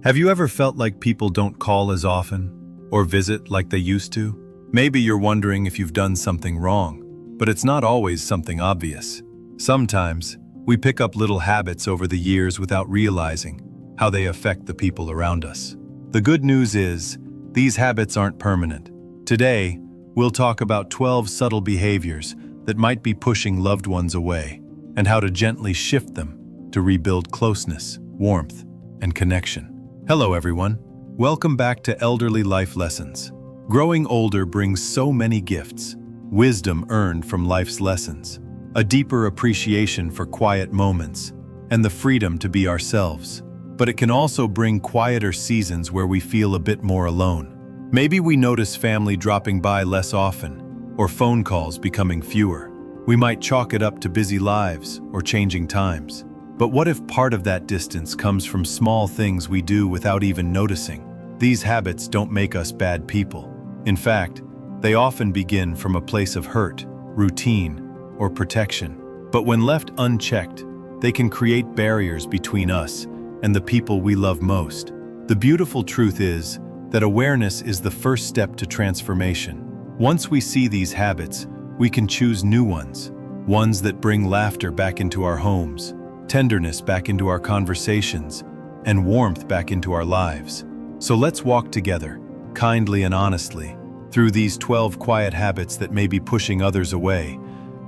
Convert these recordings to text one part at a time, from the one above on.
Have you ever felt like people don't call as often or visit like they used to? Maybe you're wondering if you've done something wrong, but it's not always something obvious. Sometimes, we pick up little habits over the years without realizing how they affect the people around us. The good news is, these habits aren't permanent. Today, we'll talk about 12 subtle behaviors that might be pushing loved ones away, and how to gently shift them to rebuild closeness, warmth, and connection. Hello everyone. Welcome back to Elderly Life Lessons. Growing older brings so many gifts, wisdom earned from life's lessons, a deeper appreciation for quiet moments, and the freedom to be ourselves. But it can also bring quieter seasons where we feel a bit more alone. Maybe we notice family dropping by less often, or phone calls becoming fewer. We might chalk it up to busy lives or changing times. But what if part of that distance comes from small things we do without even noticing? These habits don't make us bad people. In fact, they often begin from a place of hurt, routine, or protection. But when left unchecked, they can create barriers between us and the people we love most. The beautiful truth is that awareness is the first step to transformation. Once we see these habits, we can choose new ones that bring laughter back into our homes, tenderness back into our conversations, and warmth back into our lives. So let's walk together, kindly and honestly, through these 12 quiet habits that may be pushing others away,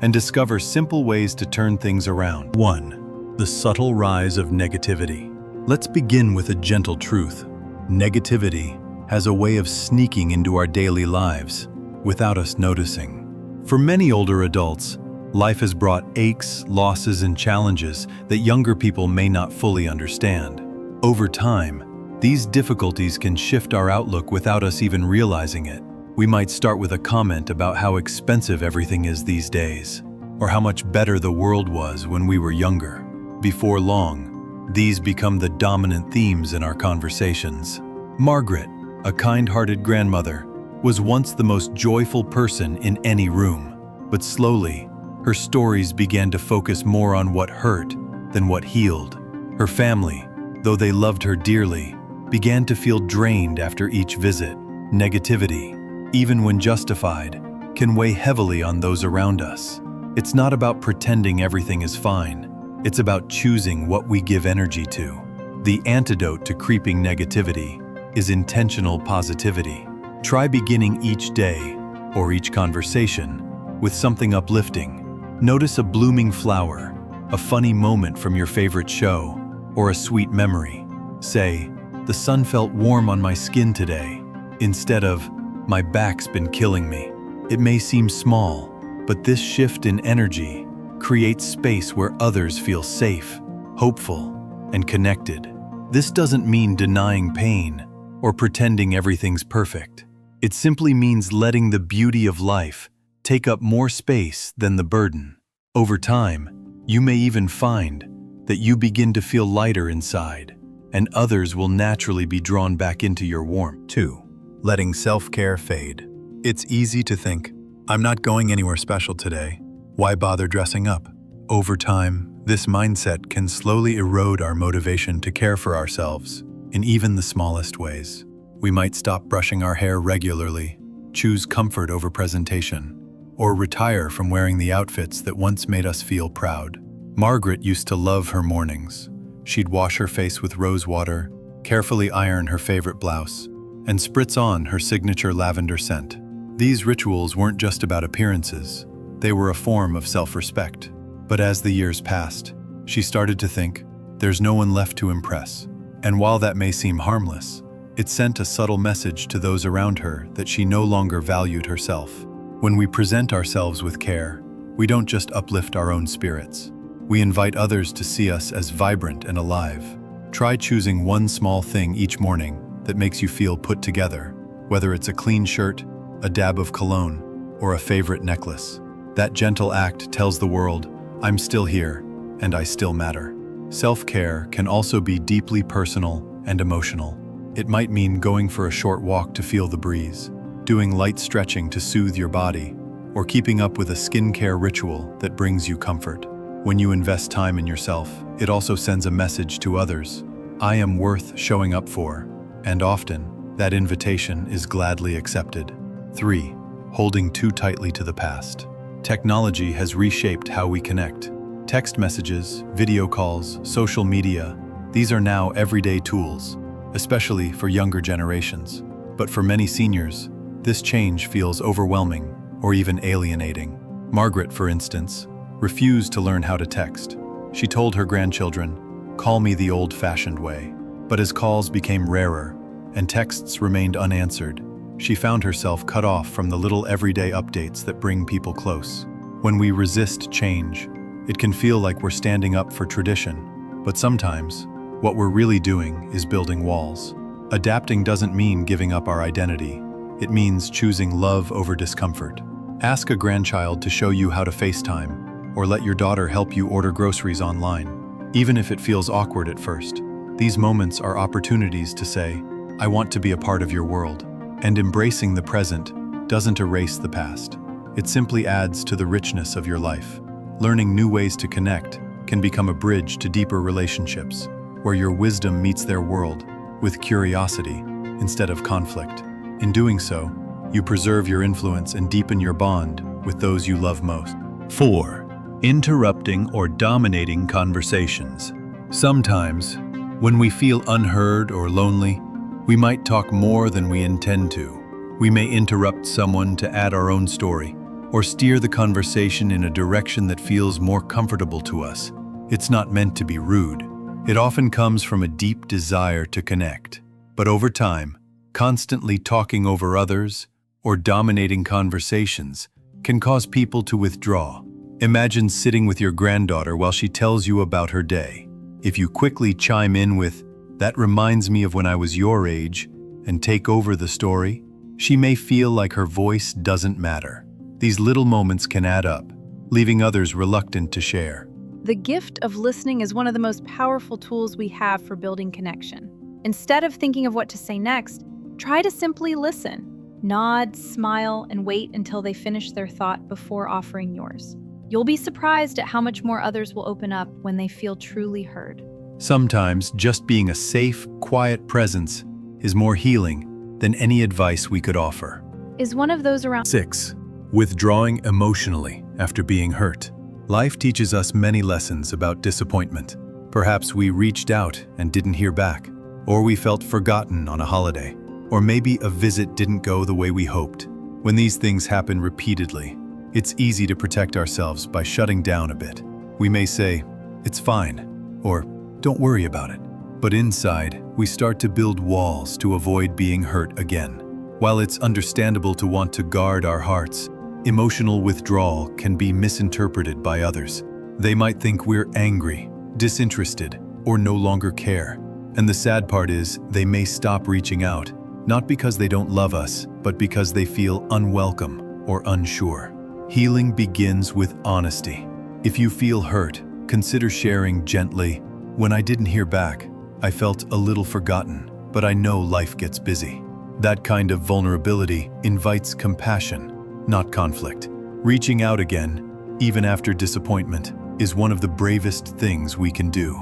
and discover simple ways to turn things around. 1. The subtle rise of negativity. Let's begin with a gentle truth. Negativity has a way of sneaking into our daily lives without us noticing. For many older adults, life has brought aches, losses, and challenges that younger people may not fully understand. Over time, these difficulties can shift our outlook without us even realizing it. We might start with a comment about how expensive everything is these days, or how much better the world was when we were younger. Before long, these become the dominant themes in our conversations. Margaret, a kind-hearted grandmother, was once the most joyful person in any room, but slowly, her stories began to focus more on what hurt than what healed. Her family, though they loved her dearly, began to feel drained after each visit. Negativity, even when justified, can weigh heavily on those around us. It's not about pretending everything is fine. It's about choosing what we give energy to. The antidote to creeping negativity is intentional positivity. Try beginning each day, or each conversation, with something uplifting. Notice a blooming flower, a funny moment from your favorite show, or a sweet memory. Say, "The sun felt warm on my skin today," instead of, "My back's been killing me." It may seem small, but this shift in energy creates space where others feel safe, hopeful, and connected. This doesn't mean denying pain or pretending everything's perfect. It simply means letting the beauty of life take up more space than the burden. Over time, you may even find that you begin to feel lighter inside, and others will naturally be drawn back into your warmth. 2. Letting self-care fade. It's easy to think, "I'm not going anywhere special today. Why bother dressing up?" Over time, this mindset can slowly erode our motivation to care for ourselves in even the smallest ways. We might stop brushing our hair regularly, choose comfort over presentation, or retire from wearing the outfits that once made us feel proud. Margaret used to love her mornings. She'd wash her face with rose water, carefully iron her favorite blouse, and spritz on her signature lavender scent. These rituals weren't just about appearances. They were a form of self-respect. But as the years passed, she started to think, there's no one left to impress. And while that may seem harmless, it sent a subtle message to those around her that she no longer valued herself. When we present ourselves with care, we don't just uplift our own spirits. We invite others to see us as vibrant and alive. Try choosing one small thing each morning that makes you feel put together, whether it's a clean shirt, a dab of cologne, or a favorite necklace. That gentle act tells the world, "I'm still here, and I still matter." Self-care can also be deeply personal and emotional. It might mean going for a short walk to feel the breeze, doing light stretching to soothe your body, or keeping up with a skincare ritual that brings you comfort. When you invest time in yourself, it also sends a message to others. I am worth showing up for, and often, that invitation is gladly accepted. 3. Holding too tightly to the past. Technology has reshaped how we connect. Text messages, video calls, social media, these are now everyday tools, especially for younger generations. But for many seniors, this change feels overwhelming or even alienating. Margaret, for instance, refused to learn how to text. She told her grandchildren, "Call me the old-fashioned way." But as calls became rarer and texts remained unanswered, she found herself cut off from the little everyday updates that bring people close. When we resist change, it can feel like we're standing up for tradition, but sometimes, what we're really doing is building walls. Adapting doesn't mean giving up our identity. It means choosing love over discomfort. Ask a grandchild to show you how to FaceTime, or let your daughter help you order groceries online. Even if it feels awkward at first, these moments are opportunities to say, "I want to be a part of your world." And embracing the present doesn't erase the past. It simply adds to the richness of your life. Learning new ways to connect can become a bridge to deeper relationships, where your wisdom meets their world with curiosity instead of conflict. In doing so, you preserve your influence and deepen your bond with those you love most. 4. Interrupting or dominating conversations. Sometimes, when we feel unheard or lonely, we might talk more than we intend to. We may interrupt someone to add our own story, or steer the conversation in a direction that feels more comfortable to us. It's not meant to be rude. It often comes from a deep desire to connect. But over time, constantly talking over others or dominating conversations can cause people to withdraw. Imagine sitting with your granddaughter while she tells you about her day. If you quickly chime in with, "That reminds me of when I was your age," and take over the story, she may feel like her voice doesn't matter. These little moments can add up, leaving others reluctant to share. The gift of listening is one of the most powerful tools we have for building connection. Instead of thinking of what to say next, try to simply listen. Nod, smile, and wait until they finish their thought before offering yours. You'll be surprised at how much more others will open up when they feel truly heard. Sometimes just being a safe, quiet presence is more healing than any advice we could offer. Is one of those around? 6. Withdrawing emotionally after being hurt. Life teaches us many lessons about disappointment. Perhaps we reached out and didn't hear back, or we felt forgotten on a holiday, or maybe a visit didn't go the way we hoped. When these things happen repeatedly, it's easy to protect ourselves by shutting down a bit. We may say, "It's fine," or "Don't worry about it." But inside, we start to build walls to avoid being hurt again. While it's understandable to want to guard our hearts, emotional withdrawal can be misinterpreted by others. They might think we're angry, disinterested, or no longer care. And the sad part is, they may stop reaching out, not because they don't love us, but because they feel unwelcome or unsure. Healing begins with honesty. If you feel hurt, consider sharing gently, "When I didn't hear back, I felt a little forgotten, but I know life gets busy." That kind of vulnerability invites compassion, not conflict. Reaching out again, even after disappointment, is one of the bravest things we can do.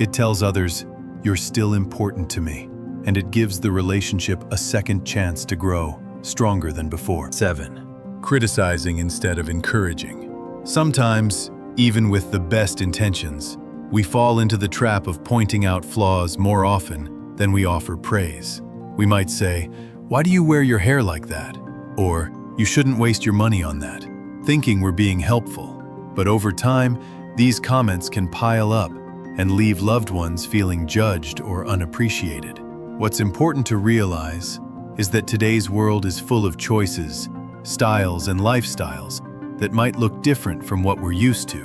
It tells others, "You're still important to me," and it gives the relationship a second chance to grow, stronger than before. 7. Criticizing instead of encouraging. Sometimes, even with the best intentions, we fall into the trap of pointing out flaws more often than we offer praise. We might say, "Why do you wear your hair like that?" Or, "You shouldn't waste your money on that," thinking we're being helpful. But over time, these comments can pile up and leave loved ones feeling judged or unappreciated. What's important to realize is that today's world is full of choices, styles, and lifestyles that might look different from what we're used to.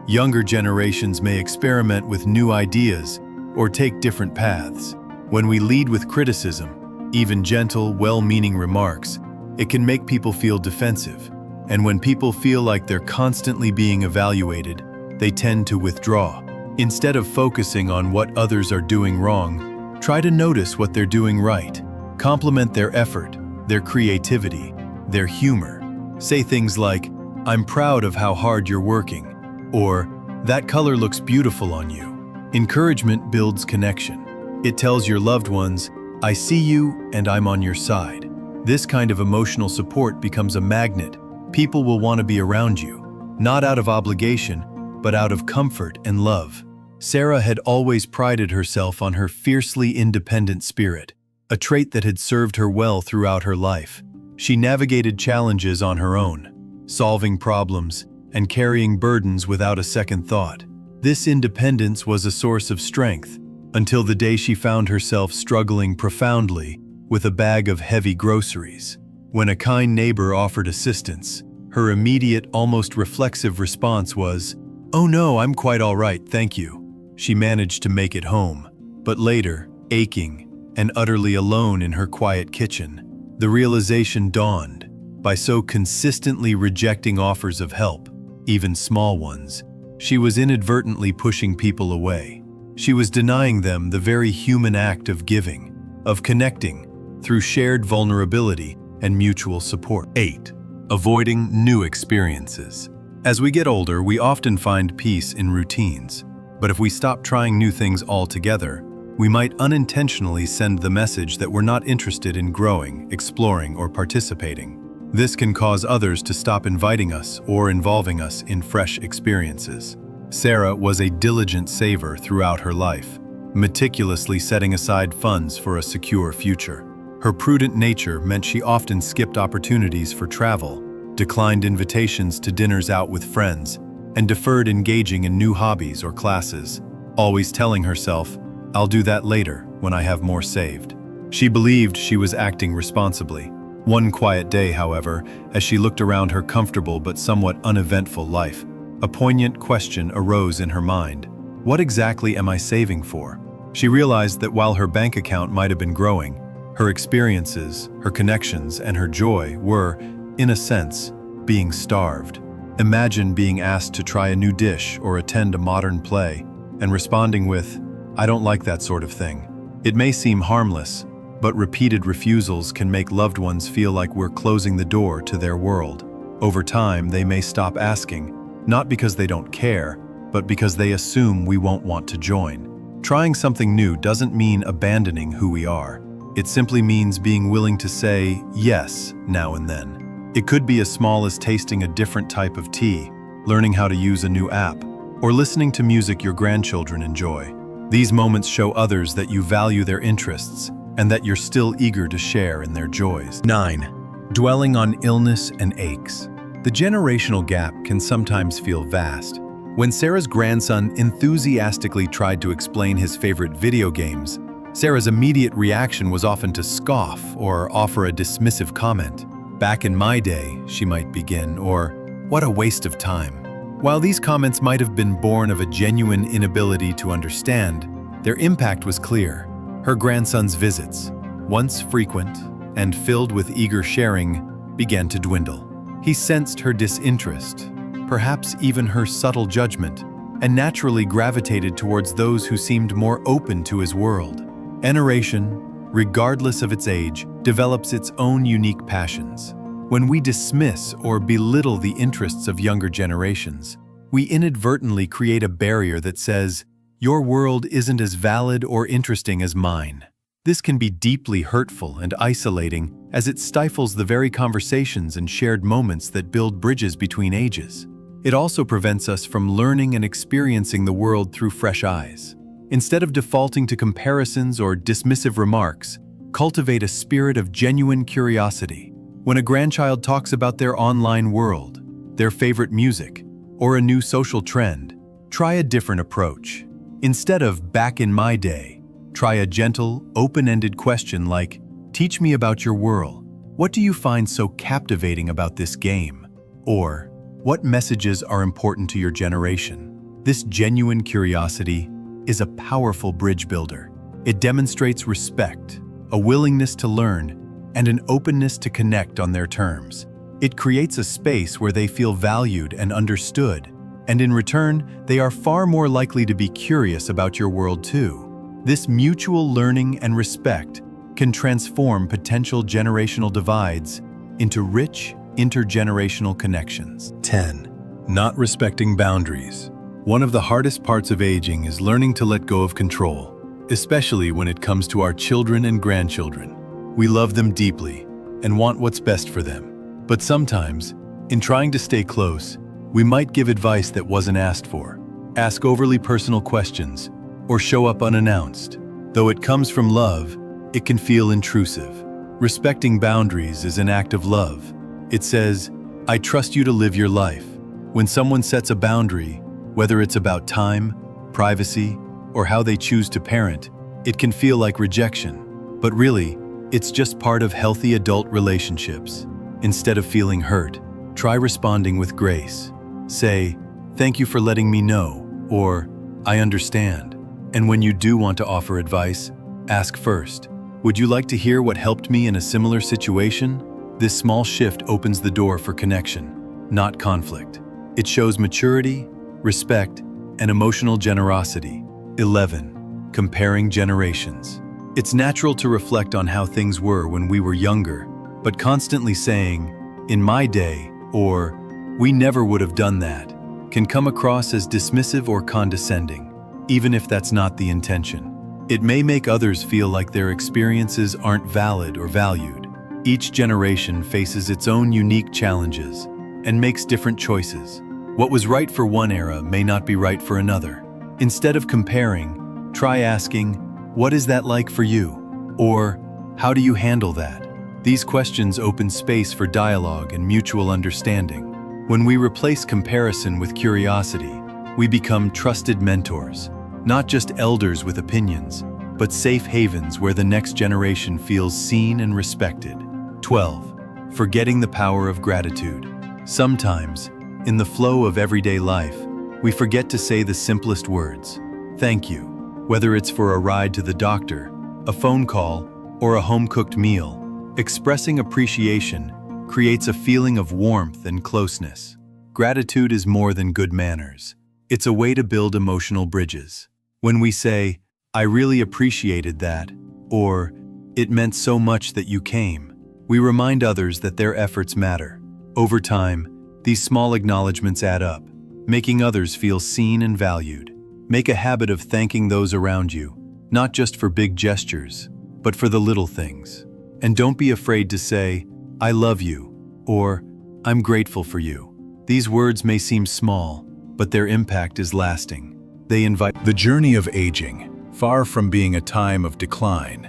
Younger generations may experiment with new ideas or take different paths. When we lead with criticism, even gentle, well-meaning remarks, it can make people feel defensive. And when people feel like they're constantly being evaluated, they tend to withdraw. Instead of focusing on what others are doing wrong, try to notice what they're doing right. Compliment their effort, their creativity, their humor. Say things like, "I'm proud of how hard you're working," or "That color looks beautiful on you." Encouragement builds connection. It tells your loved ones, "I see you and I'm on your side." This kind of emotional support becomes a magnet. People will want to be around you, not out of obligation, but out of comfort and love. Sarah had always prided herself on her fiercely independent spirit, a trait that had served her well throughout her life. She navigated challenges on her own, solving problems and carrying burdens without a second thought. This independence was a source of strength until the day she found herself struggling profoundly with a bag of heavy groceries. When a kind neighbor offered assistance, her immediate, almost reflexive response was, "Oh no, I'm quite all right, thank you." She managed to make it home, but later, aching and utterly alone in her quiet kitchen, the realization dawned. By so consistently rejecting offers of help, even small ones, she was inadvertently pushing people away. She was denying them the very human act of giving, of connecting, through shared vulnerability and mutual support. 8. Avoiding new experiences. As we get older, we often find peace in routines. But if we stop trying new things altogether, we might unintentionally send the message that we're not interested in growing, exploring, or participating. This can cause others to stop inviting us or involving us in fresh experiences. Sarah was a diligent saver throughout her life, meticulously setting aside funds for a secure future. Her prudent nature meant she often skipped opportunities for travel, declined invitations to dinners out with friends, and deferred engaging in new hobbies or classes, always telling herself, "I'll do that later when I have more saved." She believed she was acting responsibly. One quiet day, however, as she looked around her comfortable but somewhat uneventful life, a poignant question arose in her mind. What exactly am I saving for? She realized that while her bank account might have been growing, her experiences, her connections, and her joy were, in a sense, being starved. Imagine being asked to try a new dish or attend a modern play, and responding with, "I don't like that sort of thing." It may seem harmless, but repeated refusals can make loved ones feel like we're closing the door to their world. Over time, they may stop asking, not because they don't care, but because they assume we won't want to join. Trying something new doesn't mean abandoning who we are. It simply means being willing to say yes now and then. It could be as small as tasting a different type of tea, learning how to use a new app, or listening to music your grandchildren enjoy. These moments show others that you value their interests and that you're still eager to share in their joys. 9. Dwelling on illness and aches. The generational gap can sometimes feel vast. When Sarah's grandson enthusiastically tried to explain his favorite video games, Sarah's immediate reaction was often to scoff or offer a dismissive comment. "Back in my day," she might begin, or "What a waste of time." While these comments might have been born of a genuine inability to understand, their impact was clear. Her grandson's visits, once frequent and filled with eager sharing, began to dwindle. He sensed her disinterest, perhaps even her subtle judgment, and naturally gravitated towards those who seemed more open to his world. Generation, regardless of its age, develops its own unique passions. When we dismiss or belittle the interests of younger generations, we inadvertently create a barrier that says, "Your world isn't as valid or interesting as mine." This can be deeply hurtful and isolating, as it stifles the very conversations and shared moments that build bridges between ages. It also prevents us from learning and experiencing the world through fresh eyes. Instead of defaulting to comparisons or dismissive remarks, cultivate a spirit of genuine curiosity. When a grandchild talks about their online world, their favorite music, or a new social trend, try a different approach. Instead of "back in my day," try a gentle, open-ended question like, "Teach me about your world. What do you find so captivating about this game?" Or, "What messages are important to your generation?" This genuine curiosity is a powerful bridge builder. It demonstrates respect, a willingness to learn, and an openness to connect on their terms. It creates a space where they feel valued and understood, and in return, they are far more likely to be curious about your world too. This mutual learning and respect can transform potential generational divides into rich, intergenerational connections. 10. Not respecting boundaries. One of the hardest parts of aging is learning to let go of control. especially when it comes to our children and grandchildren. We love them deeply and want what's best for them. But sometimes, in trying to stay close, we might give advice that wasn't asked for, ask overly personal questions, or show up unannounced. Though it comes from love, it can feel intrusive. Respecting boundaries is an act of love. It says, "I trust you to live your life." When someone sets a boundary, whether it's about time, privacy, or how they choose to parent, it can feel like rejection. But really, it's just part of healthy adult relationships. Instead of feeling hurt, try responding with grace. Say, "Thank you for letting me know," or "I understand." And when you do want to offer advice, ask first, "Would you like to hear what helped me in a similar situation?" This small shift opens the door for connection, not conflict. It shows maturity, respect, and emotional generosity. 11. Comparing generations. It's natural to reflect on how things were when we were younger, but constantly saying, "In my day," or "We never would have done that," can come across as dismissive or condescending, even if that's not the intention. It may make others feel like their experiences aren't valid or valued. Each generation faces its own unique challenges and makes different choices. What was right for one era may not be right for another. Instead of comparing, try asking, "What is that like for you?" Or, "How do you handle that?" These questions open space for dialogue and mutual understanding. When we replace comparison with curiosity, we become trusted mentors, not just elders with opinions, but safe havens where the next generation feels seen and respected. 12. Forgetting the power of gratitude. Sometimes, in the flow of everyday life, we forget to say the simplest words. Thank you. Whether it's for a ride to the doctor, a phone call, or a home-cooked meal, expressing appreciation creates a feeling of warmth and closeness. Gratitude is more than good manners. It's a way to build emotional bridges. When we say, "I really appreciated that," or "It meant so much that you came," we remind others that their efforts matter. Over time, these small acknowledgments add up, making others feel seen and valued. Make a habit of thanking those around you, not just for big gestures, but for the little things. And don't be afraid to say, "I love you," or "I'm grateful for you." These words may seem small, but their impact is lasting. They invite. The journey of aging, far from being a time of decline,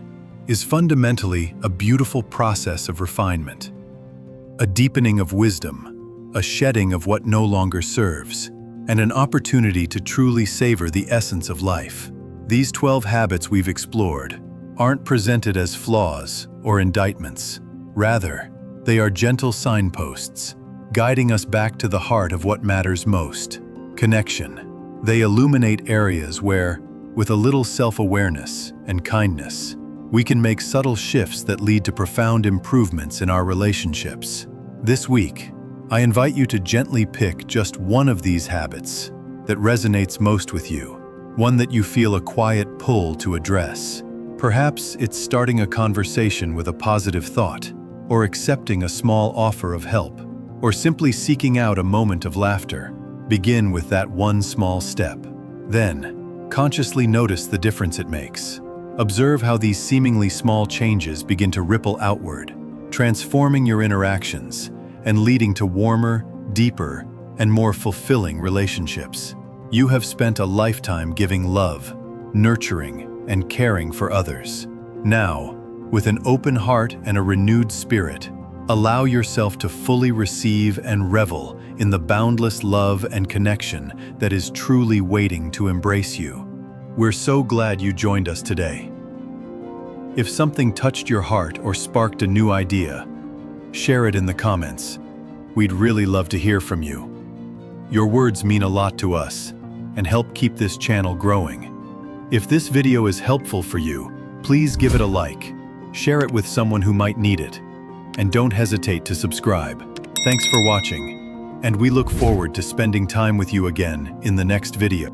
is fundamentally a beautiful process of refinement. A deepening of wisdom, a shedding of what no longer serves, and an opportunity to truly savor the essence of life. These 12 habits we've explored aren't presented as flaws or indictments. Rather, they are gentle signposts, guiding us back to the heart of what matters most: connection. They illuminate areas where, with a little self-awareness and kindness, we can make subtle shifts that lead to profound improvements in our relationships. This week, I invite you to gently pick just one of these habits that resonates most with you, one that you feel a quiet pull to address. Perhaps it's starting a conversation with a positive thought, or accepting a small offer of help, or simply seeking out a moment of laughter. Begin with that one small step. Then, consciously notice the difference it makes. Observe how these seemingly small changes begin to ripple outward, transforming your interactions and leading to warmer, deeper, and more fulfilling relationships. You have spent a lifetime giving love, nurturing, and caring for others. Now, with an open heart and a renewed spirit, allow yourself to fully receive and revel in the boundless love and connection that is truly waiting to embrace you. We're so glad you joined us today. If something touched your heart or sparked a new idea, share it in the comments. We'd really love to hear from you. Your words mean a lot to us and help keep this channel growing. If this video is helpful for you, please give it a like, share it with someone who might need it, and don't hesitate to subscribe. Thanks for watching, and we look forward to spending time with you again in the next video.